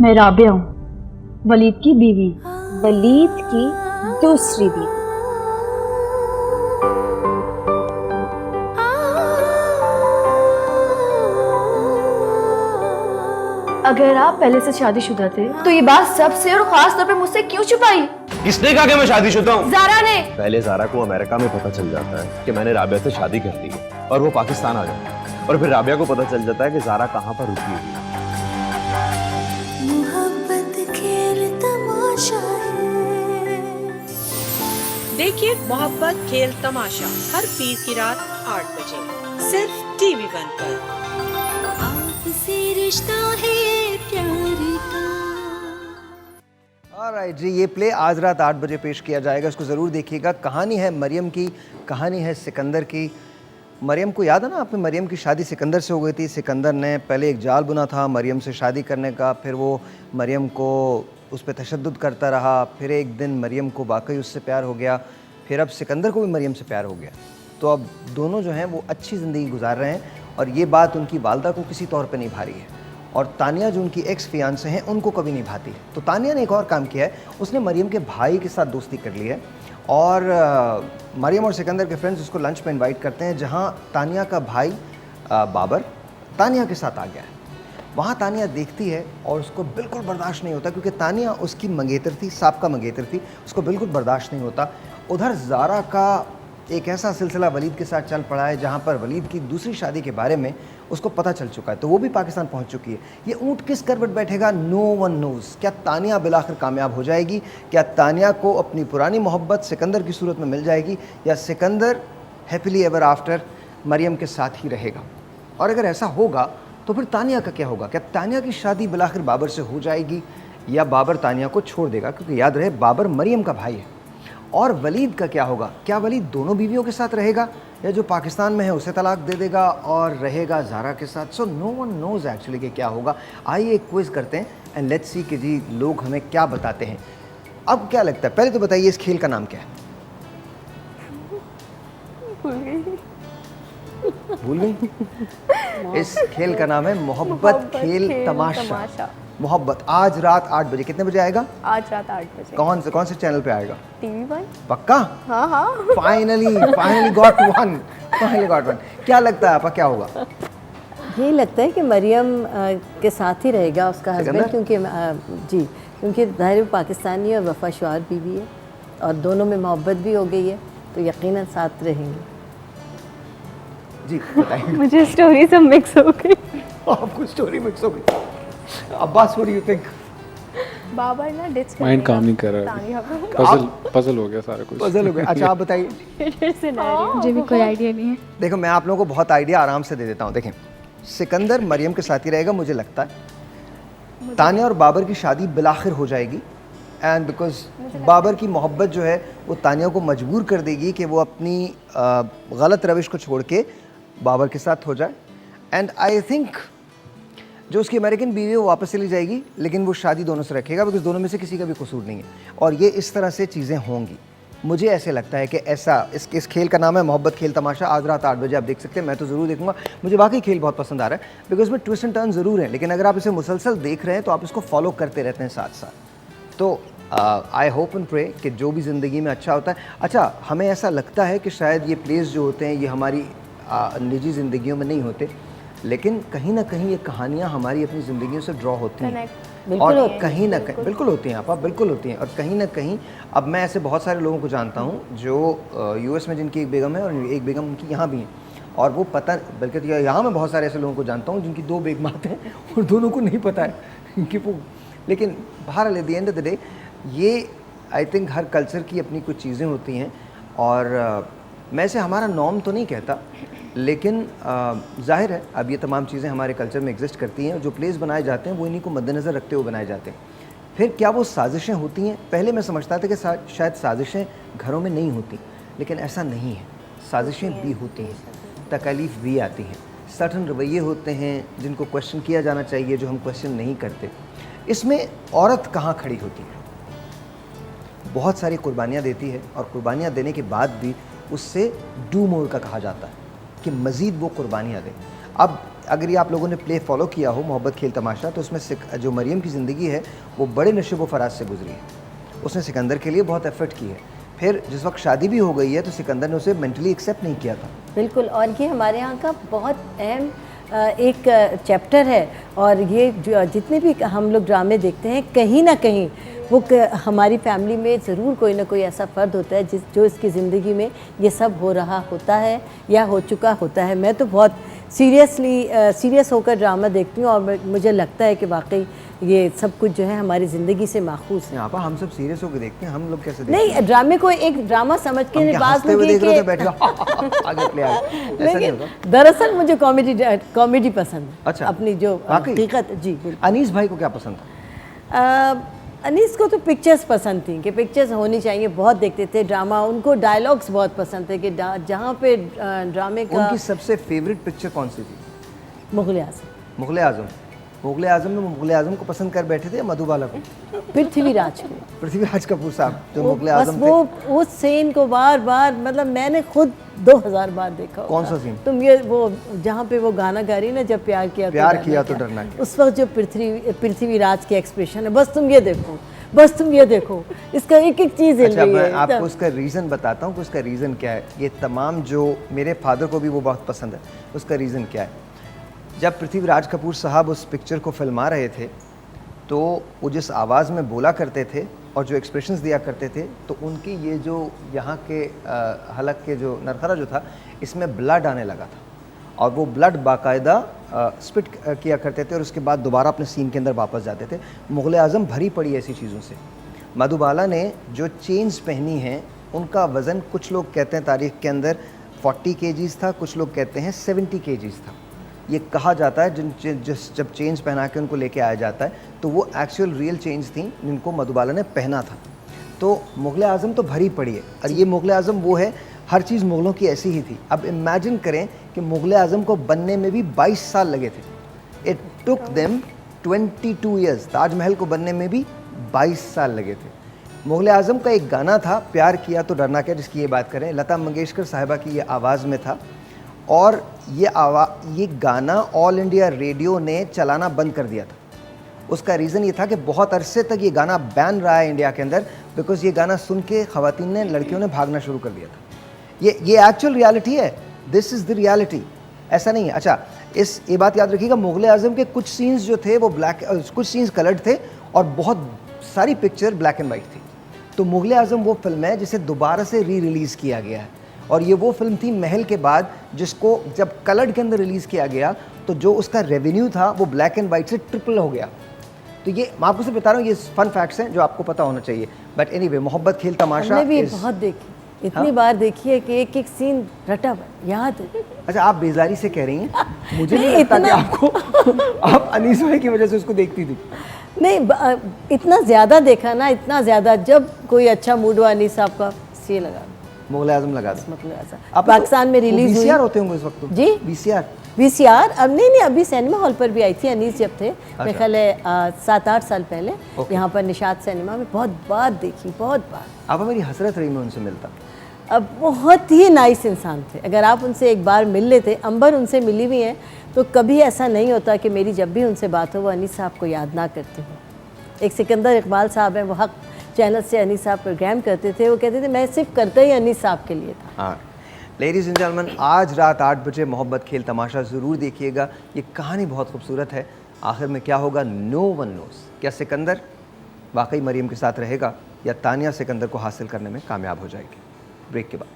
मैं राबिया हूँ, वलीद की बीवी। वलीद की दूसरी बीवी। अगर आप पहले से शादीशुदा थे तो ये बात सबसे और खास तौर पे मुझसे क्यों छुपाई? किसने कहा कि मैं शादीशुदा हूँ? ज़ारा ने। पहले ज़ारा को अमेरिका में पता चल जाता है कि मैंने राबिया से शादी कर ली है और वो पाकिस्तान आ जाता है, और फिर राबिया को पता चल जाता है कि ज़ारा कहाँ पर रुकी हुई है। देखिए मोहब्बत खेल तमाशा हर पीर की रात 8 बजे सिर्फ TV1 पर। आपसे रिश्ता है प्यार का। ऑलराइट जी, ये प्ले आज रात 8 बजे पेश किया जाएगा, इसको ज़रूर देखिएगा। कहानी है मरियम की, कहानी है सिकंदर की। मरियम को याद है ना, आपने मरियम की शादी सिकंदर से हो गई थी। सिकंदर ने पहले एक जाल बुना था मरियम से शादी करने का, फिर वो मरियम को उस पर तशद्दुद करता रहा, फिर एक दिन मरियम को वाकई उससे प्यार हो गया, फिर अब सिकंदर को भी मरियम से प्यार हो गया। तो अब दोनों जो हैं वो अच्छी ज़िंदगी गुजार रहे हैं, और ये बात उनकी वालदा को किसी तौर पे नहीं भा रही है, और तानिया जो उनकी एक्स फियांसे हैं उनको कभी नहीं भाती। तो तानिया ने एक और काम किया है, उसने मरियम के भाई के साथ दोस्ती कर ली है, और मरियम और सिकंदर के फ्रेंड्स उसको लंच पे इनवाइट करते हैं, जहाँ तानिया का भाई बाबर तानिया के साथ आ गया है। वहाँ तानिया देखती है और उसको बिल्कुल बर्दाश्त नहीं होता, क्योंकि तानिया उसकी मंगेतर थी, साबका मंगेतर थी, उसको बिल्कुल बर्दाश्त नहीं होता। उधर ज़ारा का एक ऐसा सिलसिला वलीद के साथ चल पड़ा है जहाँ पर वलीद की दूसरी शादी के बारे में उसको पता चल चुका है, तो वो भी पाकिस्तान पहुँच चुकी है। ये ऊँट किस करवट बैठेगा, नो वन नोज़। क्या तानिया बिलाखिर कामयाब हो जाएगी? क्या तानिया को अपनी पुरानी मोहब्बत सिकंदर की सूरत में मिल जाएगी, या Sikandar happily ever after Maryam के साथ ही रहेगा? और अगर ऐसा होगा तो फिर तानिया का क्या होगा? क्या तानिया की शादी बिलाखिर बाबर से हो जाएगी, या बाबर तानिया को छोड़ देगा? क्योंकि याद रहे बाबर मरियम का भाई है। और वलीद का क्या होगा? क्या वलीद दोनों बीवियों के साथ रहेगा, या जो पाकिस्तान में है उसे तलाक दे देगा और रहेगा ज़ारा के साथ? So no one knows actually कि क्या होगा। आइए एक क्विज़ करते हैं एंड लेट्स सी कि जी लोग हमें क्या बताते हैं। अब क्या लगता है, पहले तो बताइए इस खेल का नाम क्या है? भूल गई? इस खेल का नाम है मोहब्बत खेल तमाशा। मोहब्बत आज रात 8 बजे। कितने बजे आएगा? आज रात 8 बजे। कौन से चैनल पे आएगा? TV1। पक्का? हाँ हाँ। Finally got one. क्या लगता है आपका, क्या होगा? ये लगता है कि मरियम के साथ ही रहेगा उसका हस्बैंड, क्योंकि जी, क्योंकि ज़ाहिर पाकिस्तानी और वफा शुआर बीवी है, और दोनों में मोहब्बत भी हो गई है, तो यकीनन साथ रहेंगे। जी बताइए। मुझे स्टोरी सब मिक्स हो गई। आपको स्टोरी मिक्स हो गई। Abbas, what do you think? Babar ना डिच कर माइंड काम नहीं कर रहा है, पजल हो गया सारा कुछ। पजल हो गया। अच्छा आप बताइए। मुझे भी कोई आइडिया नहीं है। देखो मैं आप लोगों को बहुत आइडिया आराम से दे देता हूँ। देखें, सिकंदर मरियम के साथ ही रहेगा, मुझे लगता है तानिया और बाबर की शादी बिलाखिर हो जाएगी, एंड बिकॉज बाबर की मोहब्बत जो है वो तानिया को मजबूर कर देगी कि वो अपनी गलत रविश को छोड़ के बाबर के साथ हो जाए। एंड आई थिंक जो उसकी अमेरिकन बीवी है वो वापस चली जाएगी, लेकिन वो शादी दोनों से रखेगा, बिकॉज दोनों में से किसी का भी कसूर नहीं है, और ये इस तरह से चीज़ें होंगी। मुझे ऐसे लगता है कि ऐसा इस खेल का नाम है मोहब्बत खेल तमाशा। आज रात 8 बजे आप देख सकते हैं, मैं तो ज़रूर देखूंगा। मुझे वाकई खेल बहुत पसंद आ रहा है, बिकॉज में ट्विस्ट एंड टर्न ज़रूर है, लेकिन अगर आप इसे मुसलसल देख रहे हैं तो आप इसको फॉलो करते रहते हैं साथ साथ। तो आई होप एंड प्रे कि जो भी ज़िंदगी में अच्छा होता है। अच्छा, हमें ऐसा लगता है कि शायद ये प्लेस जो होते हैं ये हमारी निजी ज़िंदगियों में नहीं होते, लेकिन कहीं ना कहीं ये कहानियाँ हमारी अपनी ज़िंदगियों से ड्रॉ होती हैं, और कहीं ना कहीं बिल्कुल होती हैं आप बिल्कुल होती हैं। और कहीं ना कहीं अब मैं ऐसे बहुत सारे लोगों को जानता हूँ जो US में जिनकी एक बेगम है और एक बेगम उनकी यहाँ भी हैं, और वो पता, बल्कि यहाँ मैं बहुत सारे ऐसे लोगों को जानता हूँ जिनकी 2 बेगमात हैं और दोनों को नहीं पता है कि वो। लेकिन बहरहाल at the end of the day ये आई थिंक हर कल्चर की अपनी कुछ चीज़ें होती हैं, और मैं इसे हमारा नॉर्म तो नहीं कहता, लेकिन जाहिर है अब ये तमाम चीज़ें हमारे कल्चर में एग्जिस्ट करती हैं। जो प्लेस बनाए जाते हैं वो इन्हीं को मद्देनज़र रखते हुए बनाए जाते हैं। फिर क्या वो साजिशें होती हैं? पहले मैं समझता था कि शायद साजिशें घरों में नहीं होती, लेकिन ऐसा नहीं है। साजिशें भी होती हैं, तकालीफ भी आती हैं, सर्टन रवैये होते हैं जिनको क्वेश्चन किया जाना चाहिए, जो हम क्वेश्चन नहीं करते। इसमें औरत कहाँ खड़ी होती है? बहुत सारी कुर्बानियाँ देती है, और कुर्बानियाँ देने के बाद भी उससे डू मोर का कहा जाता है कि मज़ीद वो कुर्बानियाँ दें। अब अगर ये आप लोगों ने प्ले फॉलो किया हो मोहब्बत खेल तमाशा, तो उसमें जो मरियम की ज़िंदगी है वो बड़े नशेब व फराज से गुजरी है। उसने सिकंदर के लिए बहुत एफर्ट की है। फिर जिस वक्त शादी भी हो गई है तो सिकंदर ने उसे मेंटली एक्सेप्ट नहीं किया था। बिल्कुल, और ये हमारे यहाँ का बहुत अहम एक चैप्टर है। और ये जितने भी हम लोग ड्रामे देखते हैं, कहीं ना कहीं वो हमारी फैमिली में ज़रूर कोई ना कोई ऐसा फ़र्द होता है जो इसकी ज़िंदगी में ये सब हो रहा होता है या हो चुका होता है। मैं तो बहुत सीरियस होकर ड्रामा देखती हूँ और मुझे लगता है कि वाकई ये सब कुछ जो है हमारी ज़िंदगी से माखूज है। यहाँ पर हम सब सीरियस होकर देखते हैं, हम लोग कैसे देखते नहीं, ड्रामे को एक ड्रामा समझ के बात देख रहे थे बैठ आगे प्ले ऐसा नहीं होगा। दरअसल मुझे कॉमेडी पसंद है। अच्छा, अपनी जो हकीकत। जी बिल्कुल। अनीस भाई को क्या पसंद था? अनीस को तो पिक्चर्स पसंद थी कि पिक्चर्स होनी चाहिए, बहुत देखते थे ड्रामा। उनको डायलॉग्स बहुत पसंद थे कि जहाँ पे ड्रामे का। उनकी सबसे फेवरेट पिक्चर कौन सी थी? मुग़ल आज़म। मुग़ल आज़म। मुग़ल आज़म में मुग़ल आज़म को पसंद कर बैठे थे या मधुबाला को? पृथ्वीराज को। पृथ्वीराज कपूर साहब जो मुग़ल आज़म थे। वो उस सीन को बार बार, मतलब मैंने खुद 2000 बार देखा। कौन सा सीन? तुम ये वो जहाँ पे वो गाना गा रही ना, जब प्यार किया तो डरना क्या। उस वक्त जो पृथ्वीराज के एक्सप्रेशन है, बस तुम ये देखो, बस तुम ये देखो, इसका एक एक चीज़ हिल रही है। मैं आपको उसका रीज़न बताता हूँ कि उसका रीज़न क्या है। ये तमाम जो मेरे फादर को भी वो बहुत पसंद है। उसका रीज़न क्या है? जब पृथ्वीराज कपूर साहब उस पिक्चर को फिल्मा रहे थे तो वो जिस आवाज़ में बोला करते थे और जो एक्सप्रेशंस दिया करते थे, तो उनकी ये जो यहाँ के हलक के जो नरखरा जो था, इसमें ब्लड आने लगा था और वो ब्लड बाकायदा स्पिट किया करते थे और उसके बाद दोबारा अपने सीन के अंदर वापस जाते थे। मुग़ल आज़म भरी पड़ी ऐसी चीज़ों से। मधुबाला ने जो चेन्स पहनी हैं उनका वज़न, कुछ लोग कहते हैं तारीख़ के अंदर 40 kgs था, कुछ लोग कहते हैं 70 kgs था। ये कहा जाता है जब चेंज पहना के उनको लेके आया जाता है तो वो एक्चुअल रियल चेंज थी जिनको मधुबाला ने पहना था। तो मुग़ल आज़म तो भरी पड़ी है और ये मुग़ल आज़म वो है, हर चीज़ मुग़लों की ऐसी ही थी। अब इमेजिन करें कि मुग़ल आज़म को बनने में भी 22 साल लगे थे। It took them 22 years. Taj Mahal को बनने में भी 22 साल लगे थे। मुग़ल आज़म का एक गाना था, प्यार किया तो डरना क्या, जिसकी ये बात करें, लता मंगेशकर साहिबा की ये आवाज़ में था और ये गाना ऑल इंडिया रेडियो ने चलाना बंद कर दिया था। उसका रीज़न ये था कि बहुत अरसे तक ये गाना बैन रहा है इंडिया के अंदर, बिकॉज ये गाना सुन के ख़वातीन ने, लड़कियों ने भागना शुरू कर दिया था। ये एक्चुअल रियलिटी है, दिस इज़ द रियलिटी, ऐसा नहीं है। अच्छा, ये बात याद रखिएगा, मुग़ल आज़म के कुछ सीन्स जो थे वो कुछ सीन्स कलर्ड थे और बहुत सारी पिक्चर ब्लैक एंड वाइट थी। तो मुग़ल आज़म वो फिल्म है जिसे दोबारा से रिलीज़ किया गया है और ये वो फिल्म थी महल के बाद, जिसको जब कलर्ड के अंदर रिलीज़ किया गया तो जो उसका रेवेन्यू था वो ब्लैक एंड वाइट से ट्रिपल हो गया। तो ये मैं आपको सिर्फ बता रहा हूँ, ये फन फैक्ट्स हैं जो आपको पता होना चाहिए। बट एनीवे, मोहब्बत खेल तमाशा हमने भी बहुत देखी, इतनी बार देखी है कि एक एक सीन रटा याद है। अच्छा, आप बेजारी से कह रही हैं, मुझे नहीं लगता कि आपको आप अनीस भाई की वजह से उसको देखती थी। नहीं, इतना ज़्यादा देखा ना, इतना ज़्यादा, जब कोई अच्छा मूड हुआ अनीस साहब का सी लगा, मुग़ल आज़म लगा दो। अब पाकिस्तान में रिलीज हुई। VCR होते होंगे उस वक्त तो? जी, VCR। अब नहीं, अभी सिनेमा हॉल पर भी आई थी अनीस जब थे। मेरे ख्याल है 7-8 साल पहले यहाँ पर निशात सिनेमा में बहुत बार देखी, बहुत बार। अब मेरी हसरत रही मैं उनसे मिलता। अब बहुत ही नाइस इंसान थे, अगर आप उनसे एक बार मिल लेते। अंबर उनसे मिली हुई हैं तो कभी ऐसा नहीं होता कि मेरी जब भी उनसे बात हो वो अनीस साहब को याद ना करते हो। एक सिकंदर इकबाल साहब हैं, वो हक चैनल से अनीस साहब प्रोग्राम करते थे। वो कहते थे मैं सिर्फ करता ही अनीस साहब के लिए था। हाँ, लेडीज़ एंड जेंटलमैन, आज रात 8 बजे मोहब्बत खेल तमाशा ज़रूर देखिएगा। ये कहानी बहुत खूबसूरत है। आखिर में क्या होगा, नो वन नोज़। क्या सिकंदर वाकई मरियम के साथ रहेगा या तानिया सिकंदर को हासिल करने में कामयाब हो जाएगी? ब्रेक के बाद।